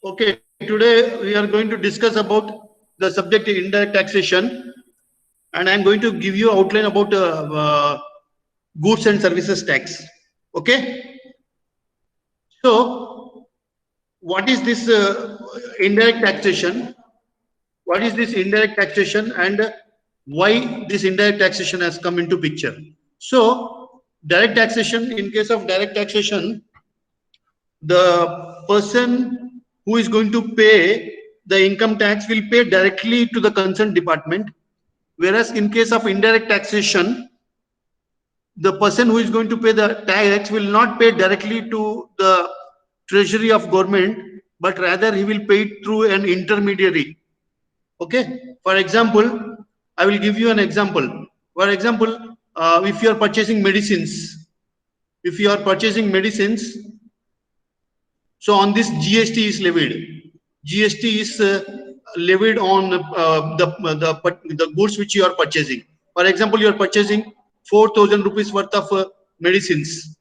Okay, today we are going to discuss about the subject indirect taxation, and I am going to give you outline about goods and services tax. Okay, so what is this indirect taxation? What is this indirect taxation, and why this indirect taxation has come into picture? So, direct taxation. In case of direct taxation, the person who is going to pay the income tax will pay directly to the concerned department, whereas in case of indirect taxation, the person who is going to pay the tax will not pay directly to the treasury of government, but rather he will pay it through an intermediary. Okay, for example, I will give you an example. For example, if you are purchasing medicines, if you are purchasing medicines, so on this GST is levied. GST is levied on the goods which you are purchasing. For example, you are purchasing 4,000 rupees worth of medicines.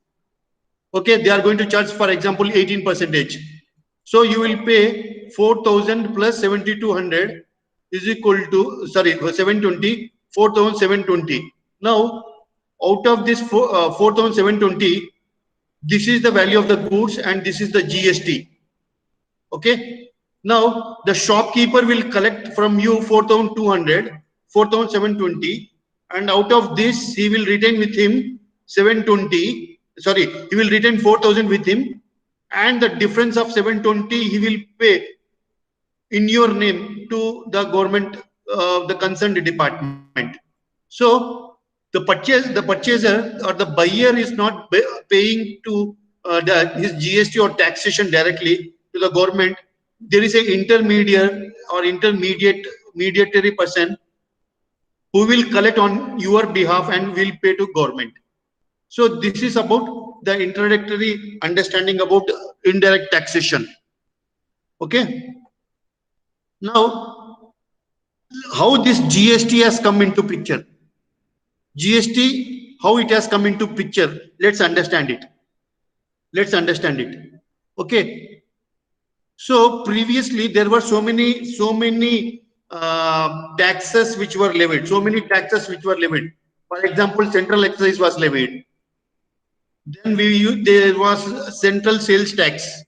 Okay, they are going to charge, for example, 18%. So you will pay 4,000 plus 7,200 is equal to, sorry, 720, 4,720. Now, out of this 4,720, this is the value of the goods and this is the GST. Okay. Now the shopkeeper will collect from you 4,200, 4,720, and out of this he will retain with him 720. Sorry, he will retain 4,000 with him, and the difference of 720 he will pay in your name to the government, the concerned department. So the purchaser or the buyer is not paying to his GST or taxation directly to the government. There is an intermediate or mediatory person who will collect on your behalf and will pay to government. So this is about the introductory understanding about indirect taxation. Okay. Now, how this GST has come into picture? GST, how it has come into picture? Let's understand it. Let's understand it. Okay. So previously there were so many taxes which were levied. So many taxes which were levied. For example, central excise was levied. Then there was central sales tax.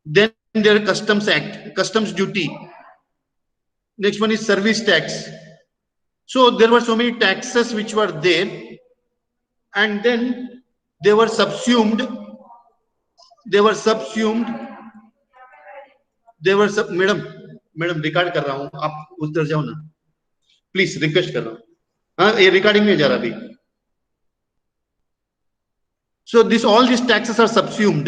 Then there customs act, customs duty. Next one is service tax. So there were so many taxes which were there, and then they were subsumed. Madam record कर रहा हूं, आप उधर जाओ ना please, request कर रहा हूं. हाँ, ये रिकॉर्डिंग में जा रहा अभी. So this all these taxes are subsumed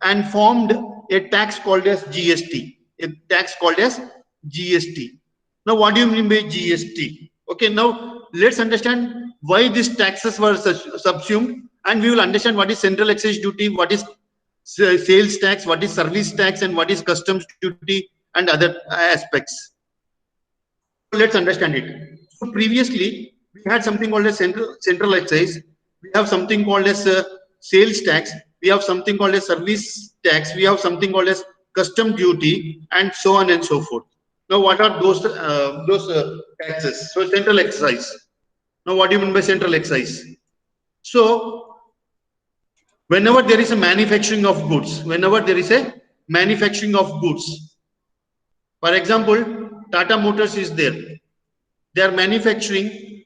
and formed a tax called as GST. A tax called as GST. Now, what do you mean by GST? Okay, now let's understand why these taxes were subsumed, and we will understand what is central excise duty, what is sales tax, what is service tax, and what is customs duty and other aspects. So let's understand it. So previously we had something called as central excise. We have something called as sales tax. We have something called as service tax. We have something called as custom duty, and so on and so forth. Now, what are those taxes? So central excise. Now, what do you mean by central excise? So whenever there is a manufacturing of goods, for example, Tata Motors is there. They are manufacturing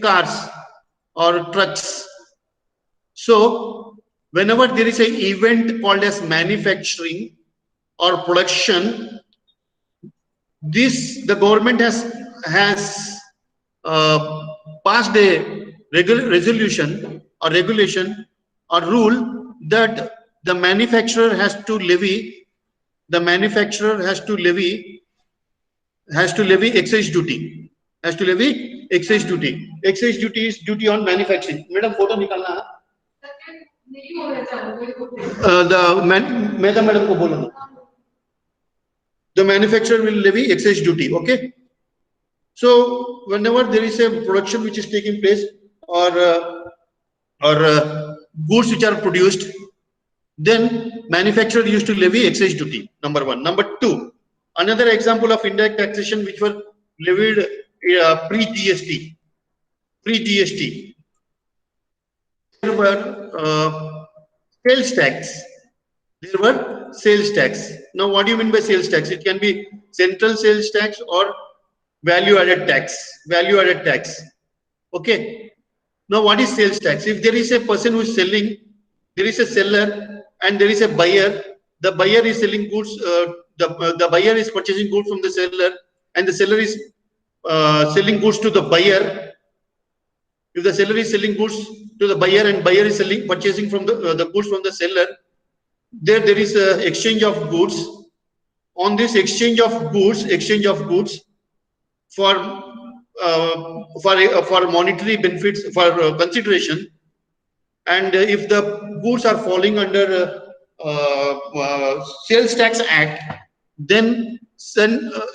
cars or trucks. So whenever there is an event called as manufacturing or production, the government has passed a resolution or regulation or rule that the manufacturer has to levy excise duty. Excise duty is duty on manufacturing. Madam, photo निकालना. Madam को बोलो. The manufacturer will levy excise duty. Okay. So whenever there is a production which is taking place, or goods which are produced, then manufacturer used to levy excise duty, number one. Number two, another example of indirect taxation which were levied pre-GST. Pre-GST, there were sales tax. There were sales tax. Now, what do you mean by sales tax? It can be central sales tax or value-added tax. Value-added tax. Okay. Now, what is sales tax? If there is a person who is selling, there is a seller and there is a buyer. The buyer is selling goods. The buyer is purchasing goods from the seller, and the seller is selling goods to the buyer. If the seller is selling goods to the buyer and buyer is purchasing from the goods from the seller, there is a exchange of goods. On this exchange of goods for monetary benefits, for consideration, and if the goods are falling under Sales Tax Act, then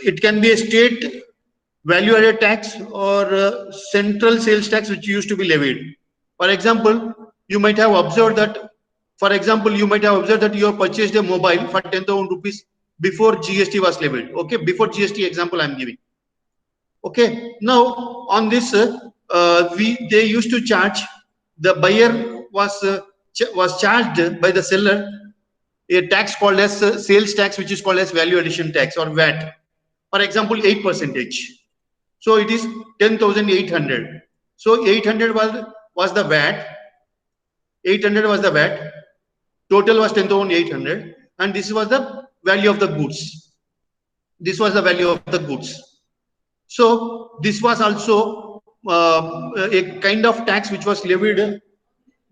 it can be a state value-added tax or central sales tax which used to be levied. For example, you might have observed that. For example, you might have observed that you have purchased a mobile for 10,000 rupees before GST was levied. Okay, before GST example I am giving. Okay, now on this, they used to charge, the buyer was charged by the seller a tax called as sales tax, which is called as value addition tax or VAT. For example, 8%. So it is 10,800. So 800 was the VAT. 800 was the VAT. Total was 10,800, and this was the value of the goods. This was the value of the goods. So this was also a kind of tax which was levied.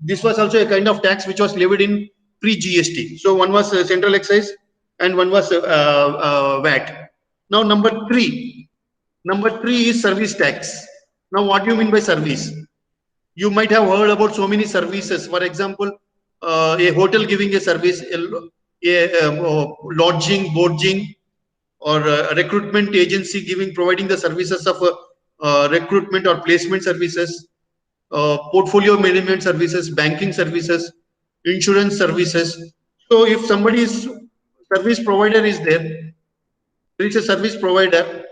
This was also a kind of tax which was levied in pre-GST. So one was central excise and one was VAT. Now number three is service tax. Now what do you mean by service? You might have heard about so many services. For example, a hotel giving a service, lodging, boarding, or a recruitment agency providing the services of recruitment or placement services, portfolio management services, banking services, insurance services. So if somebody's service provider is there is a service provider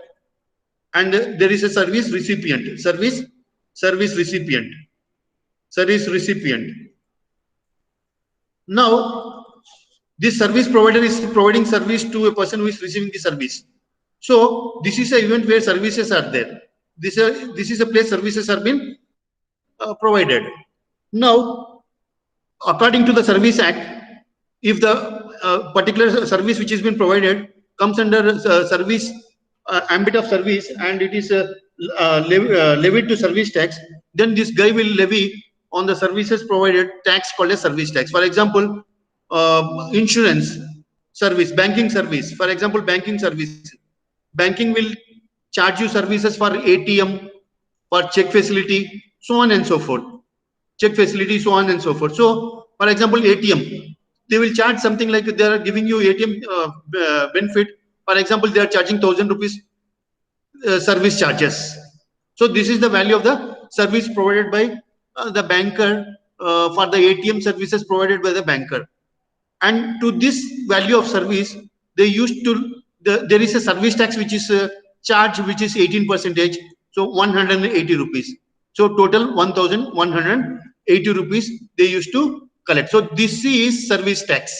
and there is a service recipient. Service recipient. Now, this service provider is providing service to a person who is receiving the service. So this is an event where services are there. This is a place services are being provided. Now, according to the Service Act, if the particular service which has been provided comes under service ambit of service and it is levied to service tax, then this guy will levy on the services provided tax called as service tax. For example, insurance service, banking service. For example, banking service. Banking will charge you services for ATM, for check facility, so on and so forth. Check facility, so on and so forth. So, for example, ATM, they will charge something like they are giving you ATM benefit. For example, they are charging 1,000 rupees service charges. So this is the value of the service provided by the banker for the ATM services provided by the banker. And to this value of service, they used to, there is a service tax which is charged, which is 18%. So 180 rupees. So total 1,180 rupees they used to collect. So this is service tax.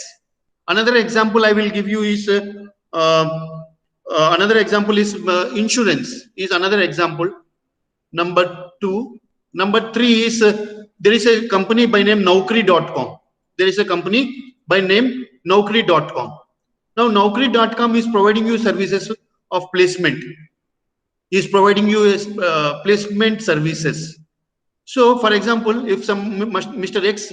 Another example I will give you is insurance is another example. Number two. Number three is there is a company by name Naukri.com. There is a company by name Naukri.com. Now Naukri.com is providing you services of placement. Is providing you placement services. So, for example, if Mr. X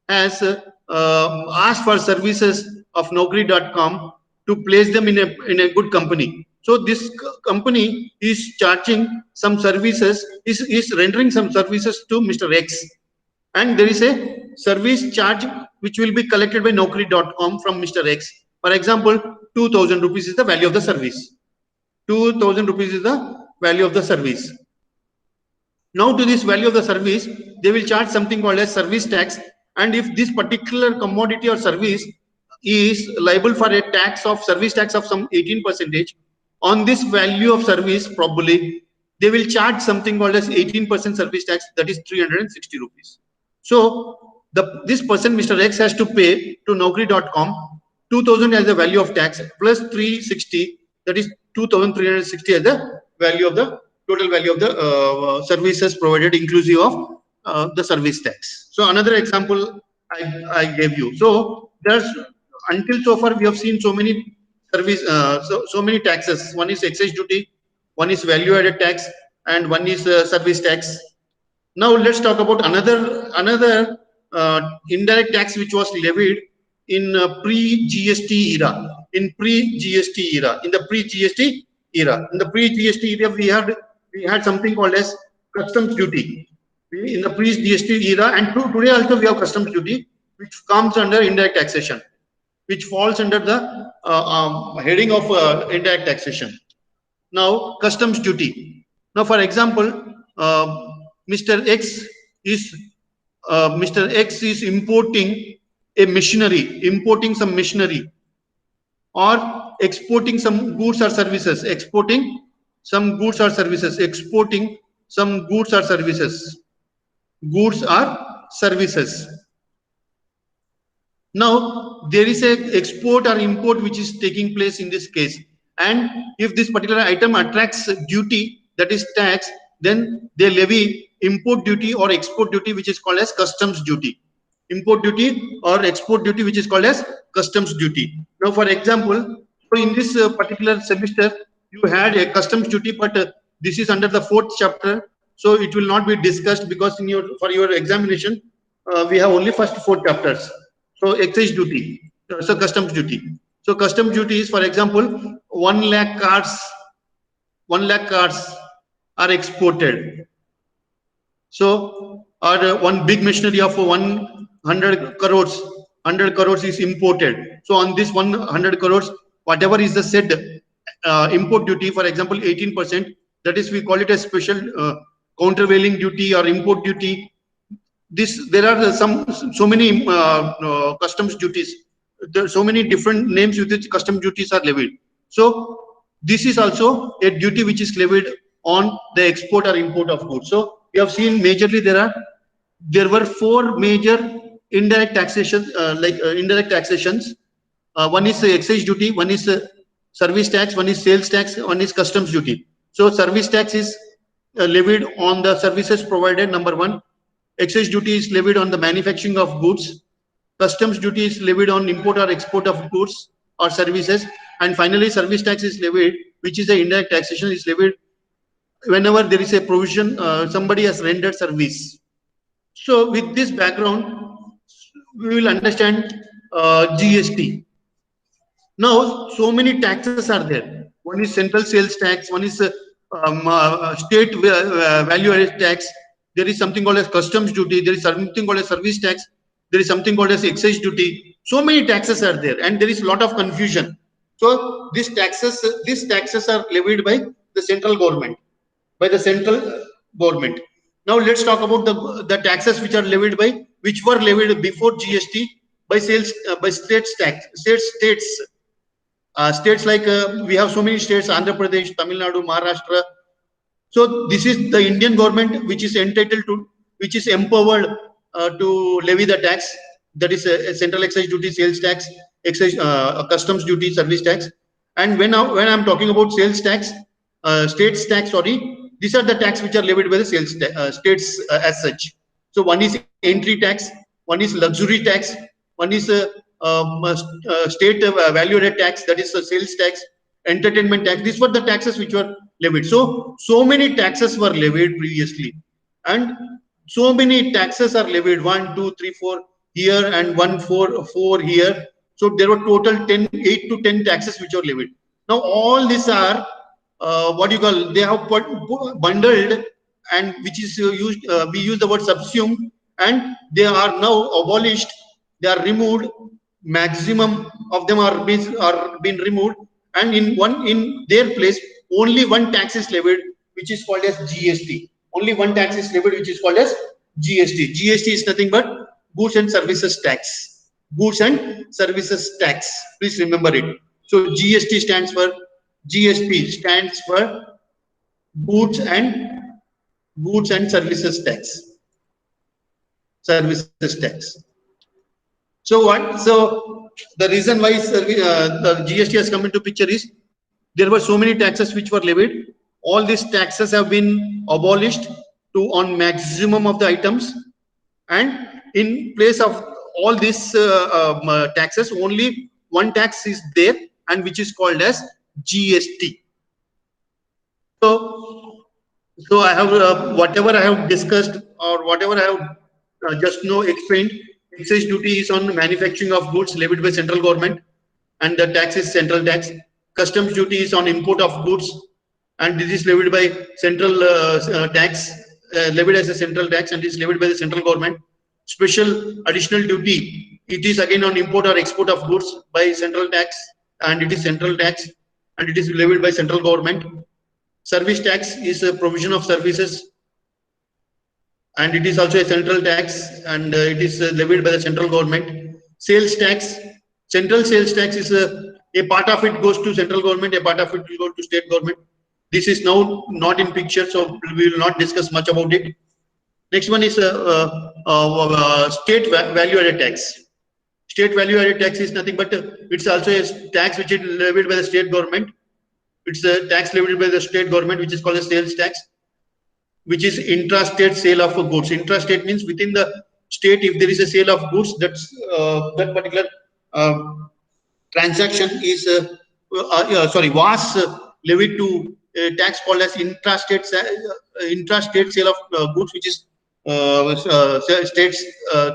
has asked for services of Naukri.com to place them in a good company, so this company is charging some services, is rendering some services to Mr. X, and there is a service charge which will be collected by Naukri.com from Mr. X. For example, 2,000 rupees is the value of the service. 2,000 rupees is the value of the service. Now to this value of the service, they will charge something called as service tax, and if this particular commodity or service is liable for a tax of service tax of some 18%, on this value of service probably they will charge something called as 18% service tax, that is 360 rupees. So this person Mr. X has to pay to Naukri.com 2000 as the value of tax plus 360, that is 2360 as the value of the total value of the services provided inclusive of the service tax. So another example I gave you. So there's until so far we have seen so many service so many taxes. One is excise duty, one is value added tax, and one is service tax. Now let's talk about another indirect tax which was levied in pre-GST era. In the pre-GST era, we had something called as customs duty. In the pre-GST era, and today also we have customs duty, which comes under indirect taxation, which falls under the heading of indirect taxation. Now, customs duty. Now, for example, Mr. X is importing some machinery, or exporting some goods or services. Now, there is a export or import which is taking place in this case, and if this particular item attracts duty, that is tax, then they levy import duty or export duty, which is called as customs duty. Import duty or export duty, which is called as customs duty. Now, for example, so in this particular semester, you had a customs duty, but this is under the 4th chapter, so it will not be discussed because for your examination, we have only first 4 chapters. So excise duty, so customs duty. So customs duty is, for example, 1 lakh cars are exported. So, or one big machinery of 100 crores is imported. So on this 100 crores, whatever is the said import duty, for example, 18%, that is, we call it a special countervailing duty or import duty. There are so many customs duties. There are so many different names with which customs duties are levied. So this is also a duty which is levied on the export or import of goods. So we have seen majorly there were 4 major indirect taxations. One is excise duty, one is service tax, one is sales tax, one is customs duty. So service tax is levied on the services provided, number 1. Excise duty is levied on the manufacturing of goods. Customs duty is levied on import or export of goods or services. And finally, service tax is levied, which is the indirect taxation, is levied whenever there is a provision, somebody has rendered service. So with this background, we will understand GST. Now, so many taxes are there. One is central sales tax, one is state value added tax. There is something called as customs duty. There is something called as service tax. There is something called as excise duty. So many taxes are there, and there is a lot of confusion. So these taxes are levied by the central government. Now let's talk about the taxes which were levied before GST by states. States like we have so many states: Andhra Pradesh, Tamil Nadu, Maharashtra. So this is the Indian government which is empowered to levy the tax. That is a central excise duty, sales tax, customs duty, service tax. And when I'm talking about sales tax, states tax, sorry, these are the tax which are levied by the states as such. So one is entry tax, one is luxury tax, one is state value added tax, that is the sales tax, entertainment tax. These were the taxes which were levied. So many taxes were levied previously, and so many taxes are levied, 1, 2, 3, 4 here and 1, 4 here. So there were total 8 to 10 taxes which were levied. Now all these are they have bundled, and which is used, we use the word subsumed, and they are now abolished. They are removed. Maximum of them are being removed, and in their place only one tax is levied, which is called as GST. Only one tax is levied, which is called as GST. GST is nothing but goods and services tax. Goods and services tax. Please remember it. So GST stands for goods and services tax. Services tax. So what? So the reason why the GST has come into picture is there were so many taxes which were levied. All these taxes have been abolished to on maximum of the items, and in place of all these taxes, only one tax is there, and which is called as GST. So I have whatever I have discussed or whatever I have just now explained. Excise duty is on manufacturing of goods levied by central government, and the tax is central tax. Customs duty is on import of goods, and this is levied by central tax, levied as a central tax, and is levied by the central government. Special additional duty, it is again on import or export of goods by central tax, and it is central tax, and it is levied by central government. Service tax is a provision of services, and it is also a central tax, and it is levied by the central government. Sales tax, central sales tax is a part of it goes to central government, a part of it will go to state government. This is now not in picture, so we will not discuss much about it. Next one is state value added tax. State value added tax is nothing but it's also a tax which is levied by the state government. It's a tax levied by the state government, which is called a sales tax, which is intrastate sale of goods. Intrastate means within the state, if there is a sale of goods, that particular transaction is was levied to a tax called as intrastate sale of goods, which is state's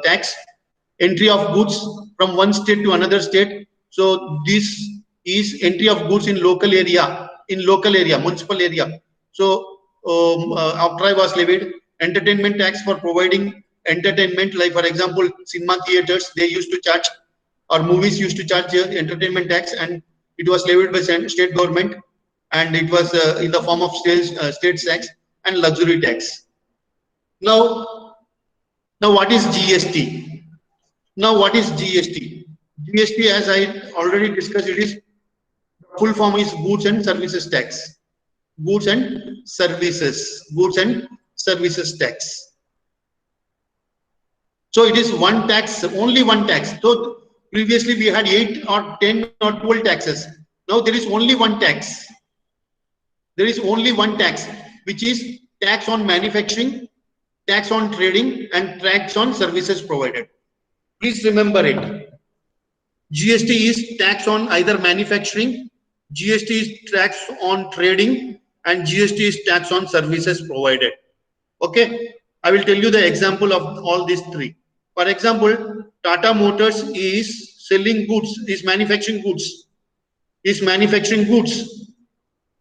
tax. Entry of goods from one state to another state. So this is entry of goods in local area, municipal area. So octroi was levied. Entertainment tax for providing entertainment, like for example, cinema theaters, they used to charge, or movies used to charge entertainment tax, and it was levied by state government, and it was in the form of state tax. And luxury tax. Now what is GST? Now what is GST? GST, as I already discussed, it is full form is goods and services tax. Goods and services tax. So it is one tax, only one tax. So previously we had 8 or 10 or 12 taxes. Now there is only one tax. There is only one tax, which is tax on manufacturing, tax on trading, and tax on services provided. Please remember it. GST is tax on either manufacturing, GST is tax on trading, and GST is tax on services provided. Okay, I will tell you the example of all these three. For example, Tata Motors is selling goods, is manufacturing goods,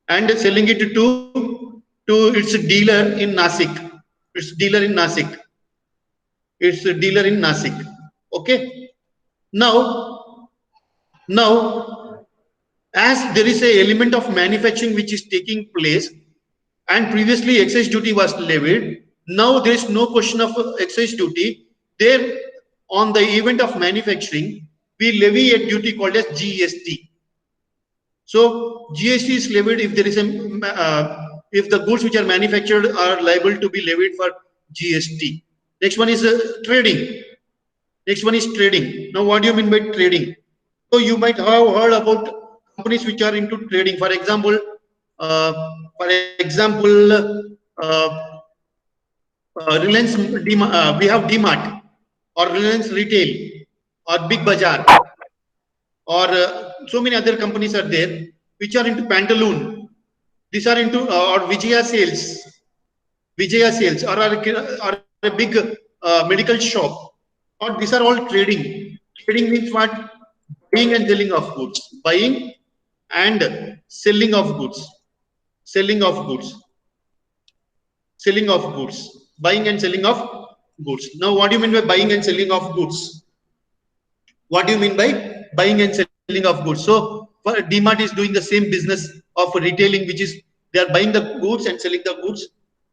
and selling it to its dealer in Nasik. Its dealer in Nasik. Okay. Now, as there is a element of manufacturing which is taking place, and previously excise duty was levied, now there is no question of excise duty. There, on the event of manufacturing, we levy a duty called as GST. So GST is levied if there is if the goods which are manufactured are liable to be levied for GST. Next one is trading. Now, what do you mean by trading? So you might have heard about companies which are into trading. For example, Reliance, we have DMart, or Reliance Retail, or Big Bazaar, or so many other companies are there which are into Pantaloon. These are into or Vijaya Sales, or a big medical shop. Or these are all trading. Trading means what? Buying and selling of goods. Buying and selling of goods. Buying and selling of goods. Now, what do you mean by buying and selling of goods? What do you mean by buying and selling of goods? So, DMart is doing the same business of retailing, which is they are buying the goods and selling the goods.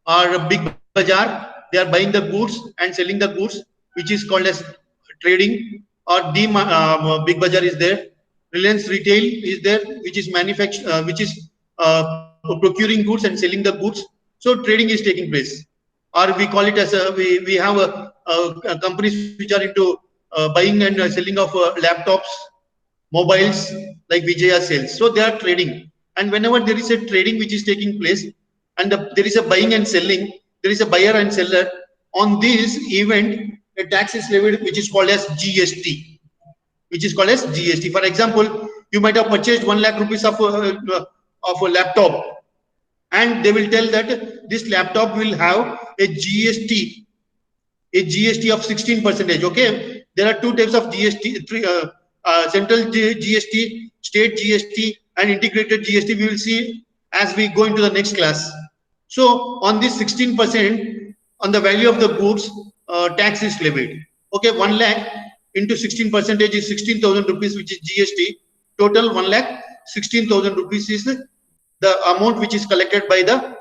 Or Big Bazaar, they are buying the goods and selling the goods. which is called as trading, or Big Bazaar is there. Reliance Retail is there, which is procuring goods and selling the goods. So trading is taking place, or we call it as we have companies which are into buying and selling of laptops, mobiles, like Vijaya sales. So they are trading, and whenever there is a trading which is taking place, and there is a buying and selling, there is a buyer and seller. On this event, a tax is levied, which is called as GST. For example, you might have purchased 1 lakh rupees of a laptop, and they will tell that this laptop will have a GST of 16%. Okay, there are two types of GST: central GST, state GST, and integrated GST. We will see as we go into the next class. So on this 16%, on the value of the goods, tax is levied. Okay, 1 lakh into 16% is 16,000 rupees, which is GST. Total 1 lakh 16,000 rupees is the amount which is collected by the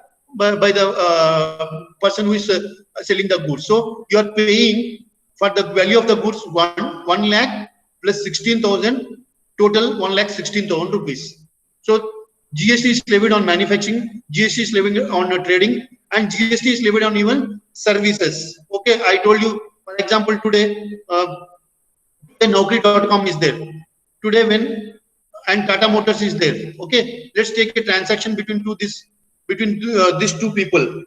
person who is selling the goods. So you are paying for the value of the goods 1 lakh plus 16,000, total 1 lakh 16,000 rupees. So GST is levied on manufacturing, GST is levied on trading, and GST is levied on even services. Okay, I told you, for example, today Naukri.com is there. Today and Tata Motors is there. Okay, let's take a transaction between these two people.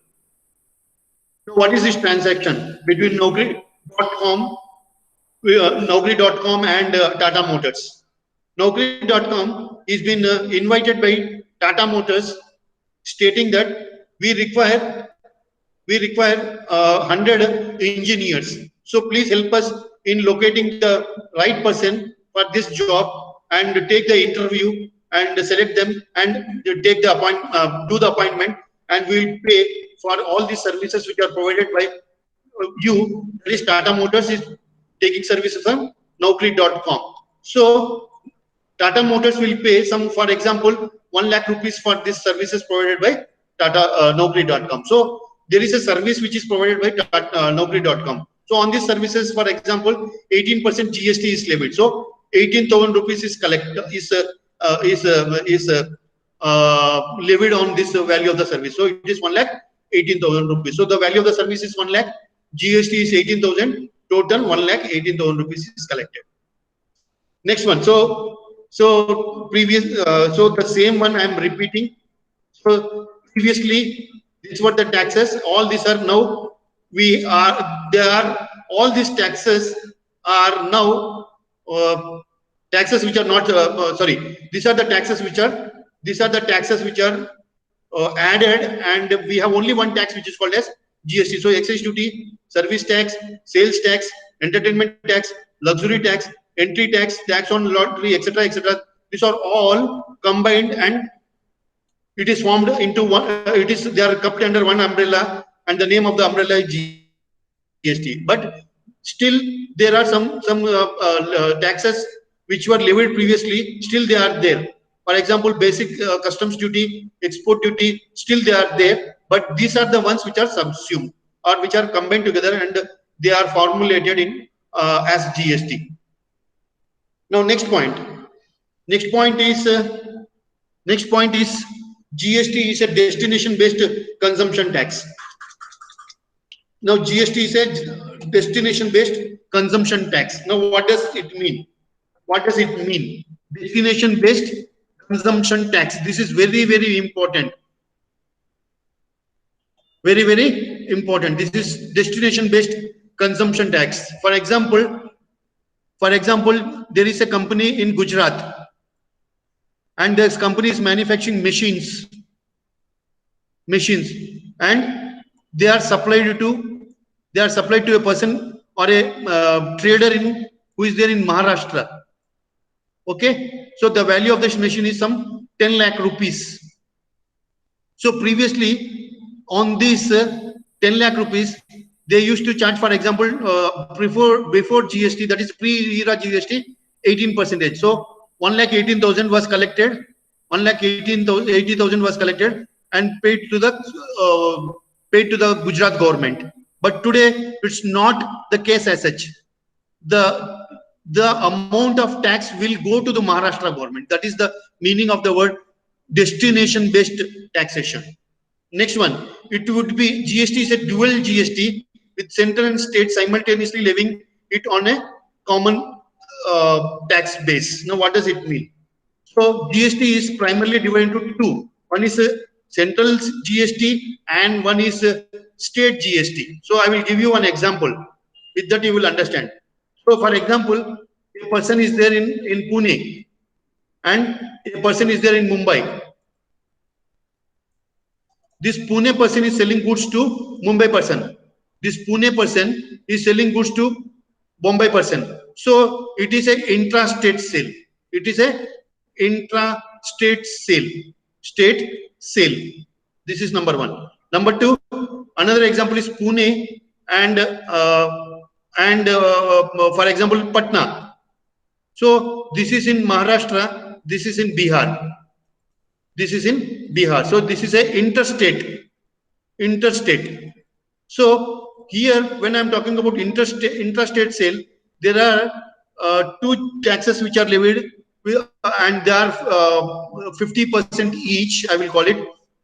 So what is this transaction between Naukri.com and Tata Motors? Naukri.com is been invited by Tata Motors, stating that we require 100 engineers. So please help us in locating the right person for this job, and take the interview and select them and take the do the appointment, and we will pay for all these services which are provided by you. That is, Tata Motors is taking services from Naukri.com. So Tata Motors will pay some, for example, 1 lakh rupees for these services provided by Naukri.com. So there is a service which is provided by Naukri.com. So on these services, for example, 18% GST is levied. So 18,000 rupees is levied on this value of the service. So it is 1 lakh 18,000 rupees. So the value of the service is 1 lakh. GST is 18,000. Total 1 lakh 18,000 rupees is collected. Next one. So the same one I am repeating. So previously, this were the taxes. All these are now all these taxes are now taxes which are not these are the taxes which are added, and we have only one tax which is called as GST. So excise duty, service tax, sales tax, entertainment tax, luxury tax, entry tax, tax on lottery, etc., etc. These are all combined, and it is formed into one. They are kept under one umbrella, and the name of the umbrella is GST. But still, there are some taxes which were levied previously. Still, they are there. For example, basic customs duty, export duty, still they are there. But these are the ones which are subsumed or which are combined together, and they are formulated in as GST. Now, next point is GST is a destination-based consumption tax. Now, GST is a destination-based consumption tax. Now, what does it mean? Destination-based consumption tax. This is very, very important. Very, very important. This is destination-based consumption tax. For example, there is a company in Gujarat, and this company is manufacturing machines, and they are supplied to a person or a trader who is there in Maharashtra. Okay, so the value of this machine is some 10 lakh rupees. So previously, on this 10 lakh rupees, they used to charge, for example, before GST, that is pre-era GST, 18%. So 1,18,000 was collected. 1,80,000 was collected and paid to the Gujarat government. But today it's not the case as such. The amount of tax will go to the Maharashtra government. That is the meaning of the word destination based taxation. Next one, it would be GST is a dual GST with central and state simultaneously levying it on a common tax base. Now, what does it mean? So, GST is primarily divided into two. One is a central GST and one is a state GST. So, I will give you one example. With that, you will understand. So, for example, a person is there in Pune and a person is there in Mumbai. This Pune person is selling goods to Mumbai person. This Pune person is selling goods to Bombay person. So it is a intra-state sale. It is a intra-state sale. State sale. This is number one. Number two, another example is Pune and for example Patna. So this is in Maharashtra. This is in Bihar. This is in Bihar. So this is a interstate. So here, when I'm talking about intrastate sale, there are two taxes which are levied, and they are 50% each, I will call it,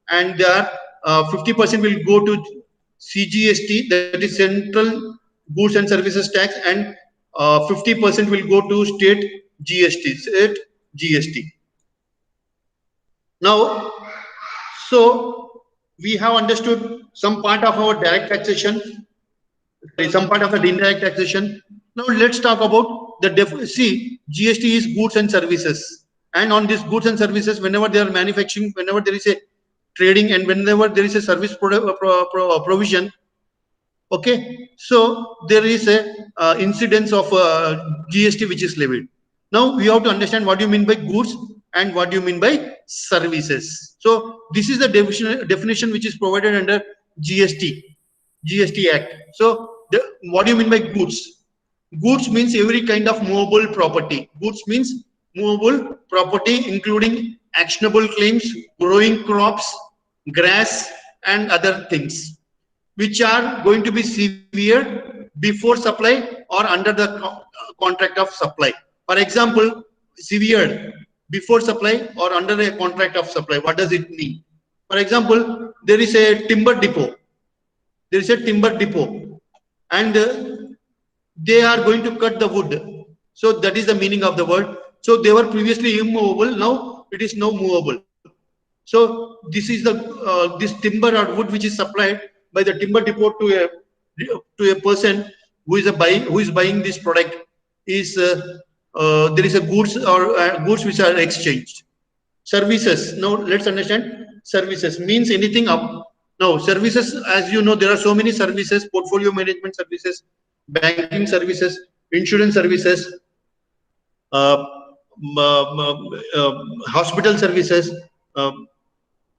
and they are 50% will go to CGST, that is Central Goods and Services Tax, and 50% will go to state GST. Now, so we have understood some part of our direct taxation, some part of the indirect taxation. Now let's talk about the see, GST is goods and services, and on these goods and services, whenever they are manufacturing, whenever there is a trading, and whenever there is a service provision, okay, so there is a incidence of GST which is levied. Now we have to understand what you mean by goods and what you mean by services. So this is the definition which is provided under GST Act. So what do you mean by goods? Goods means every kind of movable property. Goods means movable property including actionable claims, growing crops, grass, and other things which are going to be severed before supply or under the contract of supply. For example, severed before supply or under a contract of supply. What does it mean? For example, there is a timber depot. There is a timber depot, and they are going to cut the wood. So that is the meaning of the word. So they were previously immovable. Now it is now movable. So this is the this timber or wood which is supplied by the timber depot to a person who is buying this product. Is there is a goods or goods which are exchanged. Services. Now let's understand. Services means anything up. Now services, as you know, there are so many services: portfolio management services, banking services, insurance services, hospital services,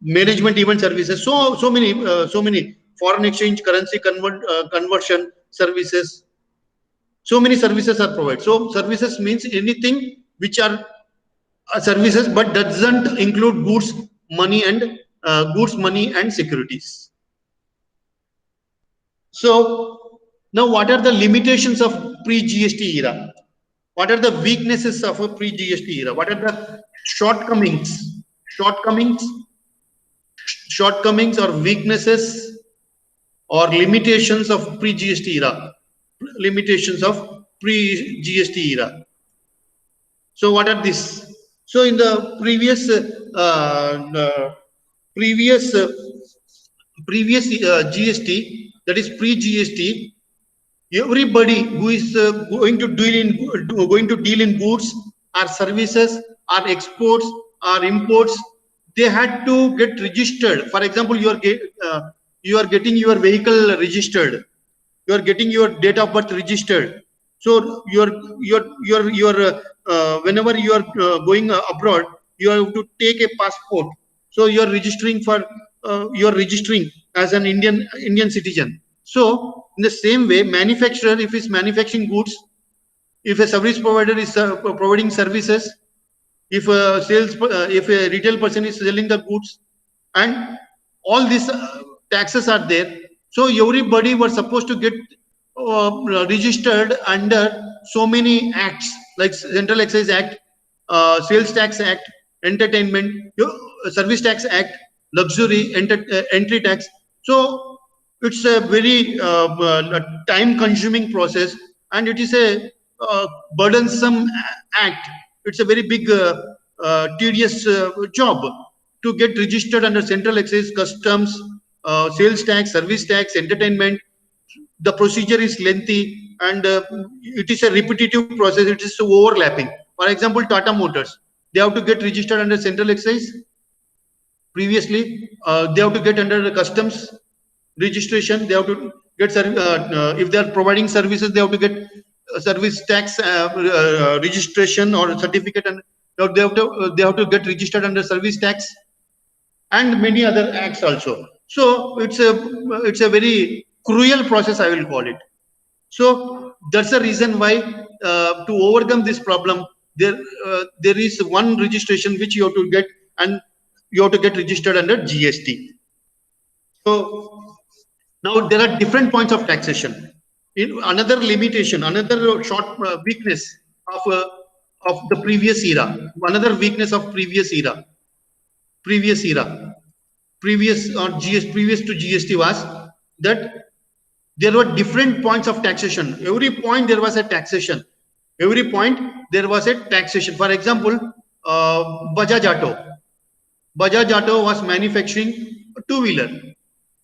management event services. So many foreign exchange currency conversion services. So many services are provided. So services means anything which are services, but doesn't include goods, money, and securities. So now, what are the limitations of pre-GST era? What are the weaknesses of a pre-GST era? What are the shortcomings or weaknesses or limitations of pre-GST era? Limitations of pre-GST era. So what are these? So in the previous GST, that is pre-GST, everybody who is going to deal in goods or services or exports or imports, they had to get registered. For example, you are getting your vehicle registered. You are getting your date of birth registered. So whenever you are going abroad, you have to take a passport. So you are registering as an Indian citizen. So in the same way, manufacturer, if he's manufacturing goods, if a service provider is providing services, if a retail person is selling the goods, and all these taxes are there. So everybody was supposed to get registered under so many acts like Central Excise Act, Sales Tax Act, Entertainment, Service Tax Act, Luxury, Entry Tax. So it's a very time-consuming process, and it is a burdensome act. It's a very big, tedious job to get registered under Central Excise, Customs, Sales Tax, Service Tax, Entertainment. The procedure is lengthy, and it is a repetitive process. It is overlapping. For example, Tata Motors, they have to get registered under Central Excise. Previously, they have to get under the Customs registration. They have to get if they are providing services, they have to get service tax registration or certificate, and they have to get registered under service tax and many other acts also. So it's a very cruel process, I will call it. So that's the reason why to overcome this problem, there is one registration which you have to get, and you have to get registered under GST. So now there are different points of taxation. In another limitation, another short weakness of the previous era, another weakness of previous era, previous to GST was that there were different points of taxation. Every point there was a taxation. Every point there was a taxation. For example, Bajaj Auto. Bajaj Auto was manufacturing a two-wheeler.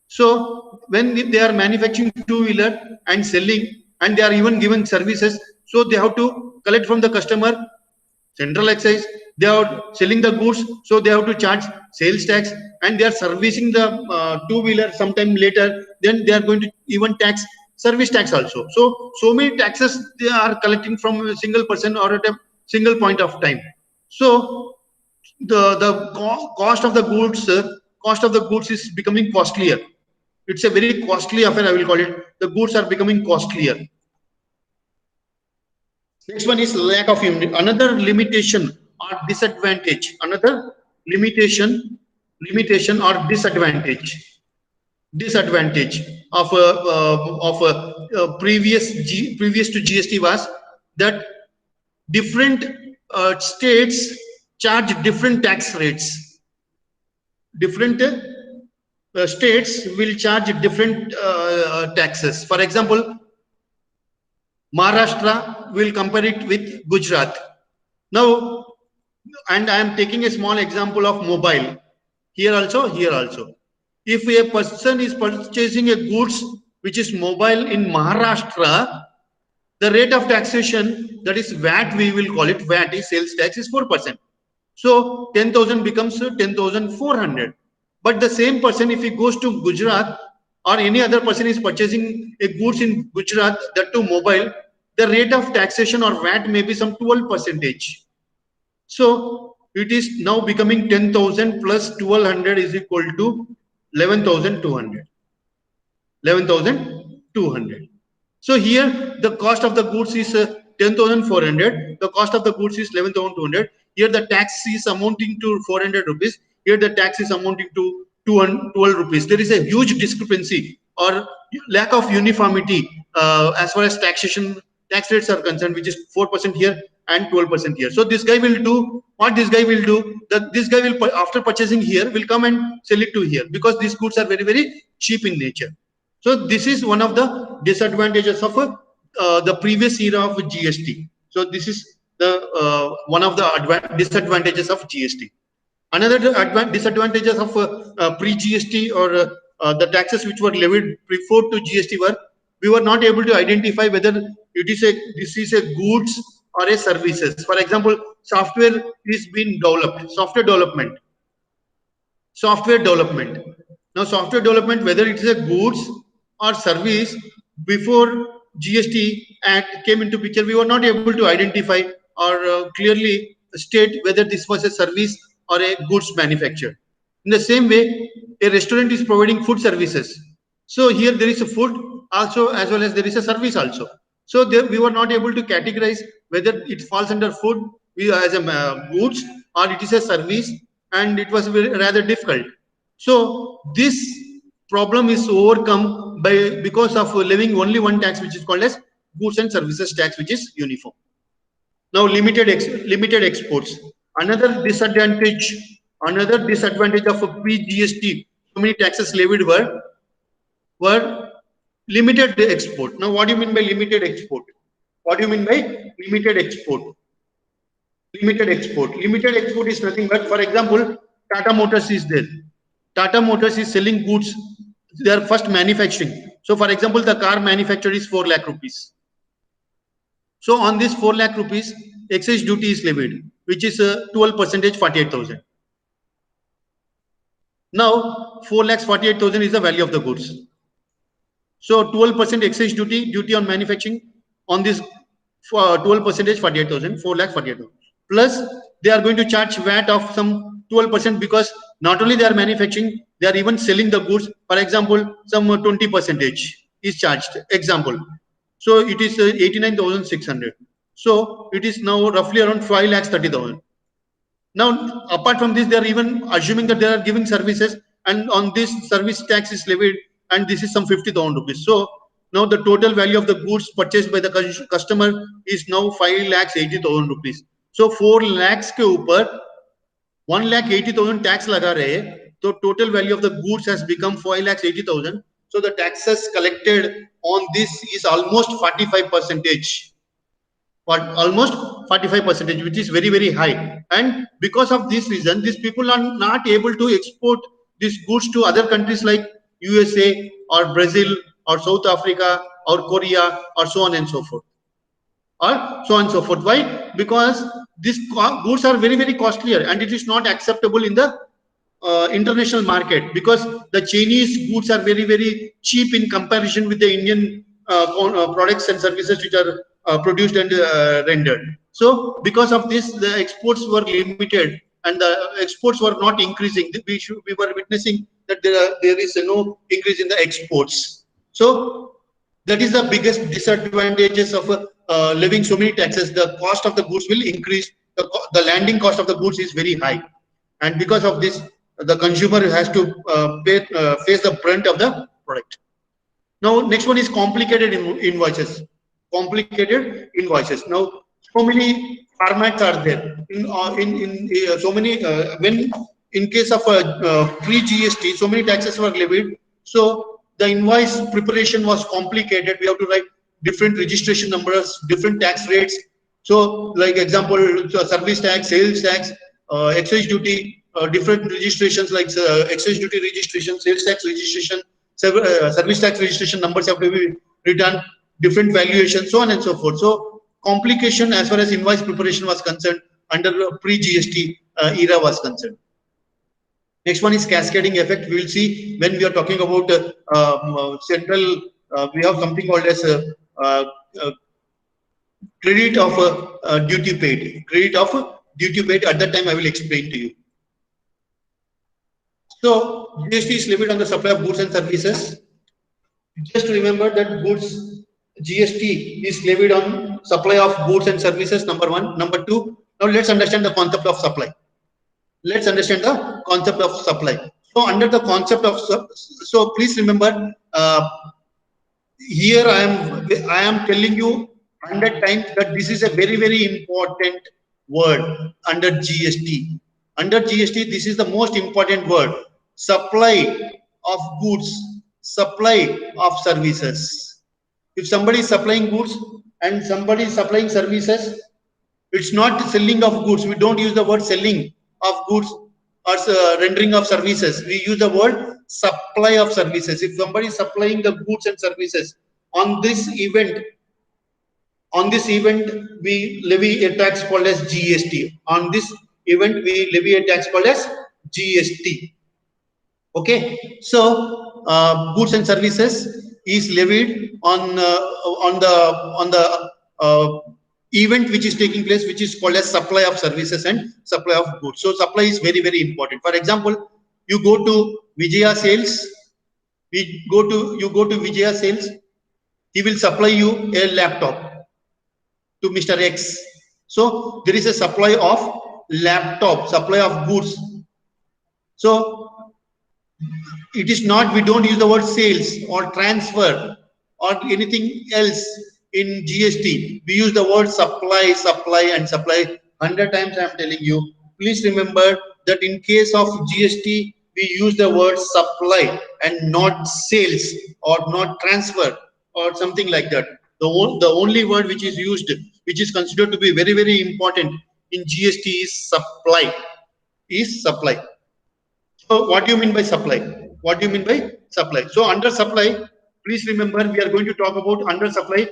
So when they are manufacturing two-wheeler and selling, and they are even giving services, so they have to collect from the customer Central Excise. They are selling the goods, so they have to charge sales tax, and they are servicing the two-wheeler sometime later. Then they are going to even tax service tax also. So many taxes they are collecting from a single person or at a single point of time. So the cost of the goods is becoming costlier. It's a very costly affair, I will call it. The goods are becoming costlier. Next one is lack of unity. Another limitation or disadvantage. Another limitation or disadvantage of previous to GST was that different states charge different tax rates. Different states will charge different taxes. For example, Maharashtra will compare it with Gujarat. Now, and I am taking a small example of mobile. Here also. If a person is purchasing a goods which is mobile in Maharashtra, the rate of taxation, that is VAT, we will call it, VAT is sales tax, is 4%. So 10,000 becomes 10,400. But the same person, if he goes to Gujarat, or any other person is purchasing a goods in Gujarat, that to mobile, the rate of taxation or VAT may be some 12%. So it is now becoming 10,000 plus 1,200 is equal to 11,200. 11,200. So here the cost of the goods is 10,400. The cost of the goods is 11,200. Here the tax is amounting to 400 rupees. Here the tax is amounting to 212 rupees. There is a huge discrepancy or lack of uniformity as far as tax rates are concerned, which is 4% here and 12% here. So this guy will do what this guy will do. That this guy will, after purchasing here, will come and sell it to here, because these goods are very, very cheap in nature. So this is one of the disadvantages of the previous era of GST. So this is the one of the disadvantages of GST. Another disadvantages of pre-GST or the taxes which were levied before to GST were, we were not able to identify whether this is a goods or a services. For example, software is being developed, software development. Now software development, whether it is a goods or service, before GST Act came into picture, we were not able to identify or clearly state whether this was a service or a goods manufactured. In the same way, a restaurant is providing food services. So here there is a food also, as well as there is a service also. So there we were not able to categorize whether it falls under food as a goods or it is a service, and it was rather difficult. So this problem is overcome because of levying only one tax, which is called as goods and services tax, which is uniform. Now limited exports. Another disadvantage of a pre-GST, so many taxes levied were limited export. Now what do you mean by limited export? What do you mean by limited export? Limited export is nothing but, for example, Tata Motors is there. Tata Motors is selling goods. They are first manufacturing. So for example, the car manufactured is 4 lakh rupees. So on this 4 lakh rupees, excise duty is levied, which is 12%, 48,000. Now 4 lakhs 48,000 is the value of the goods. So 12% excise duty on manufacturing on this 12%, 48,000, 4 lakh 48,000. Plus they are going to charge VAT of some 12% because not only they are manufacturing, they are even selling the goods. For example, some 20% is charged. Example. So it is 89,600. So it is now roughly around 5 lakhs 30,000. Now, apart from this, they are even assuming that they are giving services, and on this service tax is levied, and this is some 50,000 rupees. So now the total value of the goods purchased by the customer is now 5 lakhs 80,000 rupees. So 4 lakhs के ऊपर 1 lakh 80,000 tax लगा रहे, so total value of the goods has become 5 lakhs 80,000. So the taxes collected on this is almost 45%. Almost 45%, which is very, very high. And because of this reason, these people are not able to export these goods to other countries like USA or Brazil or South Africa or Korea or so on and so forth. Why? Because these goods are very, very costlier, and it is not acceptable in the international market, because the Chinese goods are very, very cheap in comparison with the Indian products and services which are produced and rendered. So because of this, the exports were limited and the exports were not increasing. We were witnessing that there is no increase in the exports. So that is the biggest disadvantages of levying so many taxes. The cost of the goods will increase. The landing cost of the goods is very high, and because of this, the consumer has to face the brunt of the product. Now, next one is complicated invoices. Complicated invoices. Now, so many formats are there. So many when in case of pre-GST, so many taxes were levied. So the invoice preparation was complicated. We have to write different registration numbers, different tax rates. So, like example, service tax, sales tax, excise duty, different registrations like excise duty registration, sales tax registration, service tax registration numbers have to be written, different valuations, so on and so forth. So complication as far as invoice preparation was concerned under pre-GST era was concerned. Next one is cascading effect. We will see when we are talking about central. We have something called as credit of duty paid. Credit of duty paid. At that time, I will explain to you. So GST is levied on the supply of goods and services. Just remember that goods GST is levied on supply of goods and services. Number one. Number two. Now let's understand the concept of supply. Let's understand the concept of supply. So under the concept of so please remember here I am telling you 100 times that this is a very, very important word under GST. Under GST, this is the most important word. Supply of goods, supply of services. If somebody is supplying goods and somebody is supplying services, it's not selling of goods. We don't use the word selling of goods or rendering of services. We use the word supply of services. If somebody is supplying the goods and services on this event, we levy a tax called as GST. On this event, we levy a tax called as GST. Okay, so goods and services is levied on the event which is taking place, which is called as supply of services and supply of goods. So supply is very, very important. For example, you go to Vijaya Sales. You go to Vijaya Sales. He will supply you a laptop to Mr. X. So there is a supply of laptop, supply of goods. So It is not, we don't use the word sales or transfer or anything else in GST. We use the word supply, supply, and supply. 100 times I am telling you. Please remember that in case of GST, we use the word supply and not sales or not transfer or something like that. The only word which is used, which is considered to be very, very important in GST is supply. Is supply. So what do you mean by supply? What do you mean by supply? So under supply, please remember we are going to talk about under supply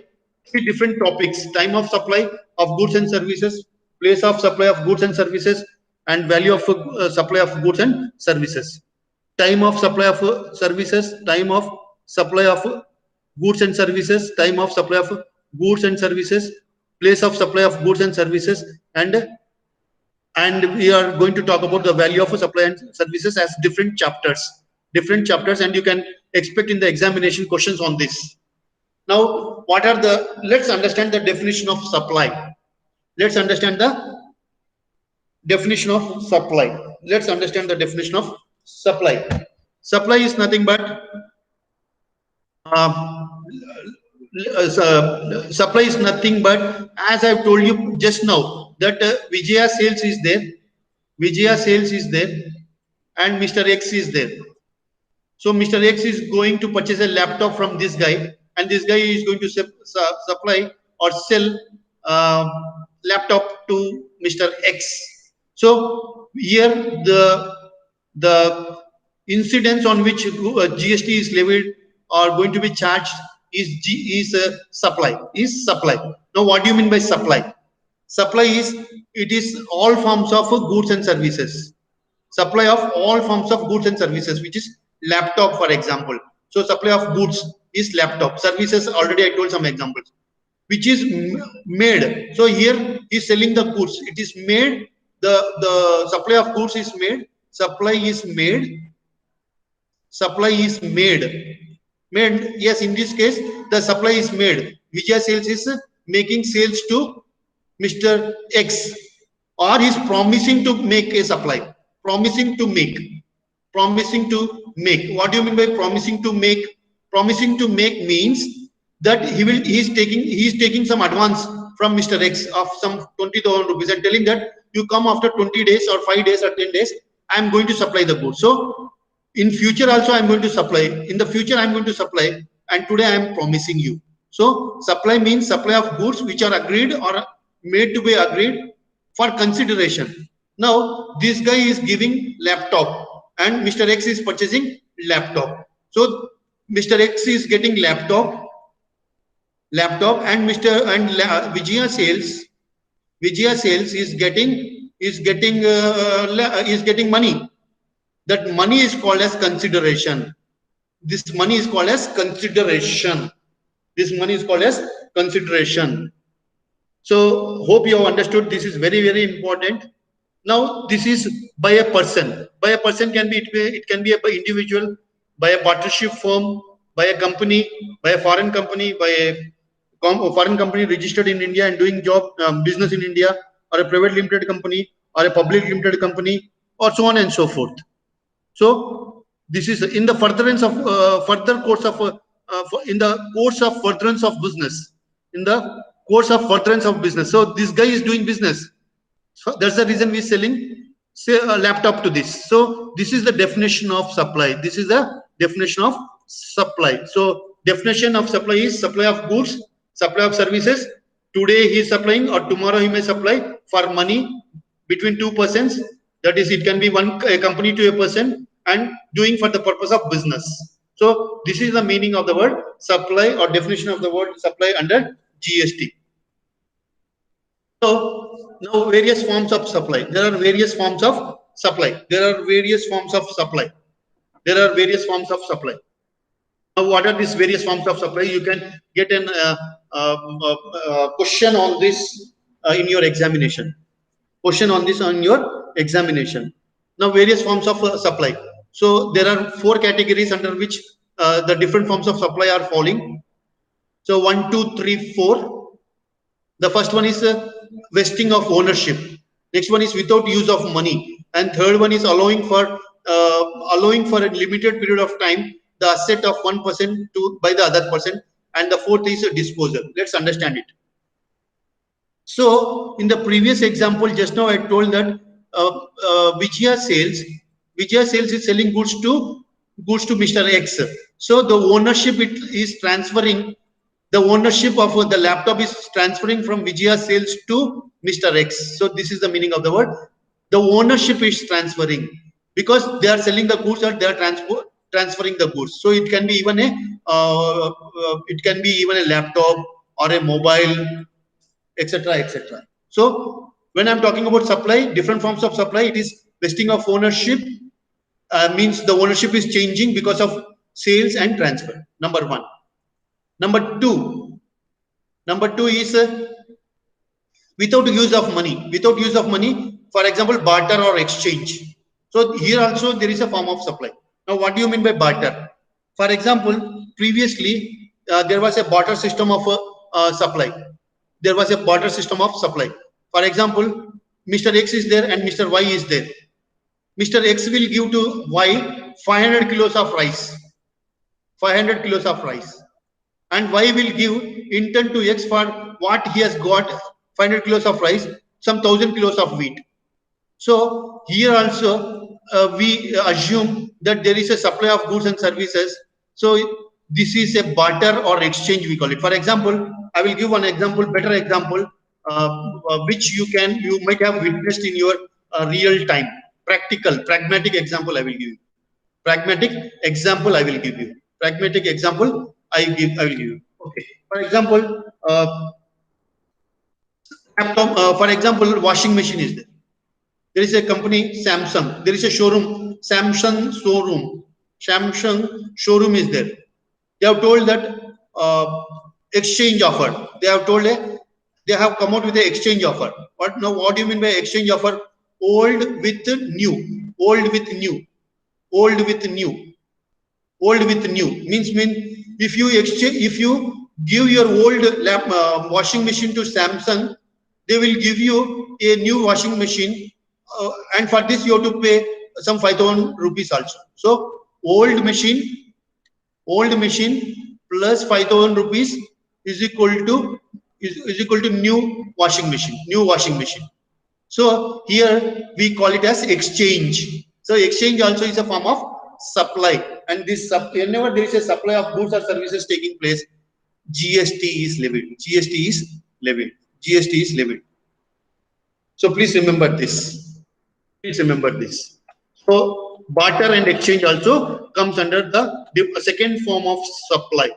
three different topics: time of supply of goods and services, place of supply of goods and services, and value of supply of goods and services. Time of supply of services, time of supply of goods and services, time of supply of goods and services, place of supply of goods and services, and we are going to talk about the value of a supply and services as different chapters, and you can expect in the examination questions on this. Now what are the, let's understand the definition of supply. Let's understand the definition of supply. Let's understand the definition of supply. Supply is nothing but supply is nothing but, as I've told you just now, that Vijaya Sales is there, Vijaya Sales is there, and Mr. X is there. So Mr. X is going to purchase a laptop from this guy, and this guy is going to supply or sell laptop to Mr. X. So here the incidence on which GST is levied or going to be charged is supply. Is supply. Now what do you mean by supply? Supply is, it is all forms of goods and services. Supply of all forms of goods and services, which is laptop, for example. So supply of goods is laptop. Services, already I told some examples, which is made. So here he is selling the goods. It is made. The supply of goods is made. Supply is made. Supply is made. Made. Yes, in this case, the supply is made. Vijaya Sales is making sales to Mr. X, or is promising to make a supply. Promising to make. Promising to make. What do you mean by promising to make? Promising to make means that he is taking some advance from Mr. X of some 20,000 rupees and telling that you come after 20 days or 5 days or 10 days, I am going to supply the goods. So in future also I am going to supply. In the future I am going to supply, and today I am promising you. So supply means supply of goods which are agreed or made to be agreed for consideration. Now this guy is giving laptop and Mr. X is purchasing laptop. So Mr. X is getting laptop and Vijaya Sales is getting money. That money is called as consideration. This money is called as consideration. This money is called as consideration. So hope you have understood. This is very, very important. Now this is by a person. By a person can be, it can be by individual, by a partnership firm, by a company, by a foreign company, by a foreign company registered in India and doing business in India, or a private limited company, or a public limited company, or so on and so forth. So this is in the furtherance of in the course of furtherance of business. In the course of furtherance of business. So this guy is doing business. So that's the reason we're selling, say, a laptop to this. So this is the definition of supply. This is the definition of supply. So definition of supply is supply of goods, supply of services. Today he is supplying, or tomorrow he may supply for money between two persons. That is, it can be a company to a person, and doing for the purpose of business. So this is the meaning of the word supply, or definition of the word supply under GST. So now various forms of supply. There are various forms of supply. There are various forms of supply. There are various forms of supply. Now, what are these various forms of supply? You can get an question on this in your examination. Question on this on your examination. Now, various forms of supply. So there are 4 categories under which the different forms of supply are falling. So 1, 2, 3, 4. The first one is vesting of ownership. Next one is without use of money, and third one is allowing for allowing for a limited period of time the asset of one person to by the other person, and the fourth is a disposal. Let's understand it. So in the previous example, just now I told that Vijaya Sales is selling goods to Mr. X. So the ownership is transferring. The ownership of the laptop is transferring from Vijaya Sales to Mr. X. So this is the meaning of the word. The ownership is transferring because they are selling the goods or they are transferring the goods. So it can be even a laptop or a mobile, etc., etc. So when I'm talking about supply, different forms of supply, it is vesting of ownership, means the ownership is changing because of sales and transfer. Number one. Number two is without use of money. Without use of money, for example, barter or exchange. So here also there is a form of supply. Now, what do you mean by barter? For example, previously there was a barter system of supply. There was a barter system of supply. For example, Mr. X is there and Mr. Y is there. Mr. X will give to Y 500 kilos of rice. 500 kilos of rice. And Y will give in turn to X for what he has got 500 kilos of rice, some 1000 kilos of wheat. So here also we assume that there is a supply of goods and services. So this is a barter or exchange, we call it. For example, I will give one example, better example, which you might have witnessed in your real time. Pragmatic example I will give you. Pragmatic example I will give you. Pragmatic example I will give you. Okay. For example, for example, washing machine is there. There is a company, Samsung. There is a showroom, Samsung showroom. Samsung showroom is there. They have told that exchange offer. They have told they have come out with an exchange offer. What do you mean by exchange offer? Old with new. Old with new. Old with new. Old with new means if you give your old washing machine to Samsung, they will give you a new washing machine, and for this you have to pay some 5,000 rupees also. So old machine plus 5,000 rupees is equal to new washing machine. So here we call it as exchange. So exchange also is a form of supply, and this whenever there is a supply of goods or services taking place, GST is levied. GST is levied. So please remember this. So barter and exchange also comes under the second form of supply.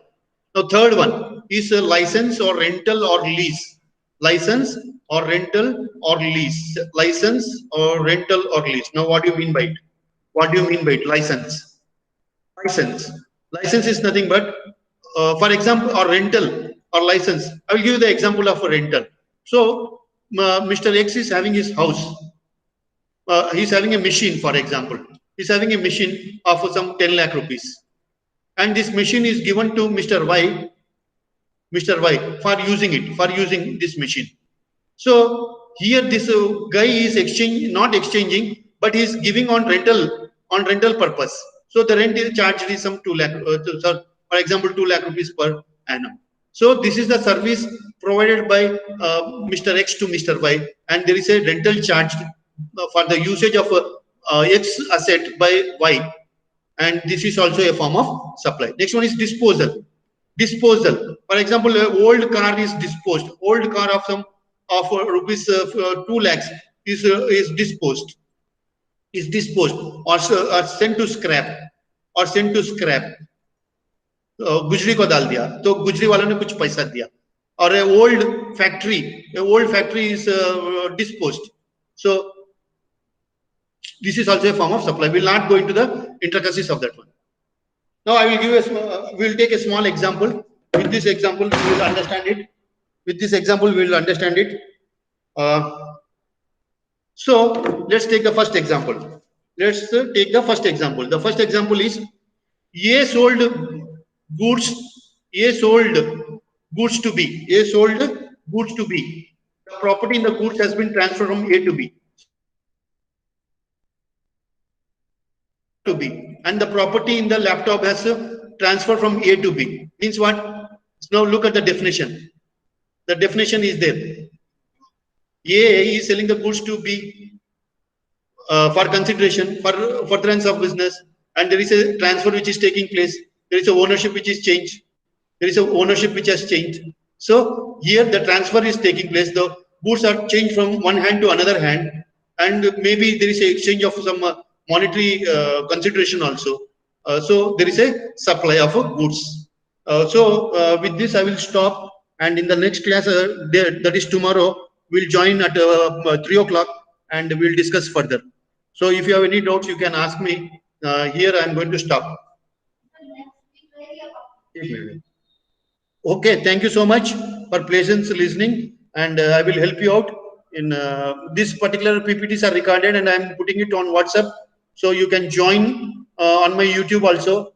Now third one is a license or rental or lease. License or rental or lease. License or rental or lease. Now what do you mean by it? What do you mean by it? License. License is nothing but, for example, or rental or license. I will give you the example of a rental. So Mr. X is having his house. He's having a machine, for example. He's having a machine of some 10 lakh rupees. And this machine is given to Mr. Y for using this machine. So here this guy is not exchanging, but he is giving on rental purpose. So the rent is charged is some 2 lakh, for example, 2 lakh rupees per annum. So this is the service provided by Mr. X to Mr. Y, and there is a rental charge for the usage of X asset by Y, and this is also a form of supply. Next one is disposal. For example, an old car is disposed. Old car of some of rupees 2 lakhs is disposed. Or sent to scrap. गुजरी को डाल दिया तो गुजरी वालों ने कुछ पैसा दिया. Or a old factory is disposed. So this is also a form of supply. We will not go into the intricacies of that one. Now I will give we will take a small example. With this example we will understand it. So let's take the first example. The first example is A sold goods to B. The property in the goods has been transferred from A to B. to B, and the property in the laptop has transferred from A to B. Means what? Now look at the definition. The definition is there. A is selling the goods to B for consideration, for furtherance of business, and there is a transfer which is taking place. There is a ownership which is changed. There is a ownership which has changed. So here the transfer is taking place. The goods are changed from one hand to another hand, and maybe there is a exchange of some monetary consideration also. So there is a supply of goods. With this I will stop, and in the next class, that is tomorrow, we'll join at 3 o'clock and we'll discuss further. So if you have any doubts, you can ask me. Here I am going to stop. Okay, thank you so much for pleasant listening, and I will help you out. In this particular PPTs are recorded, and I am putting it on WhatsApp, so you can join on my YouTube also.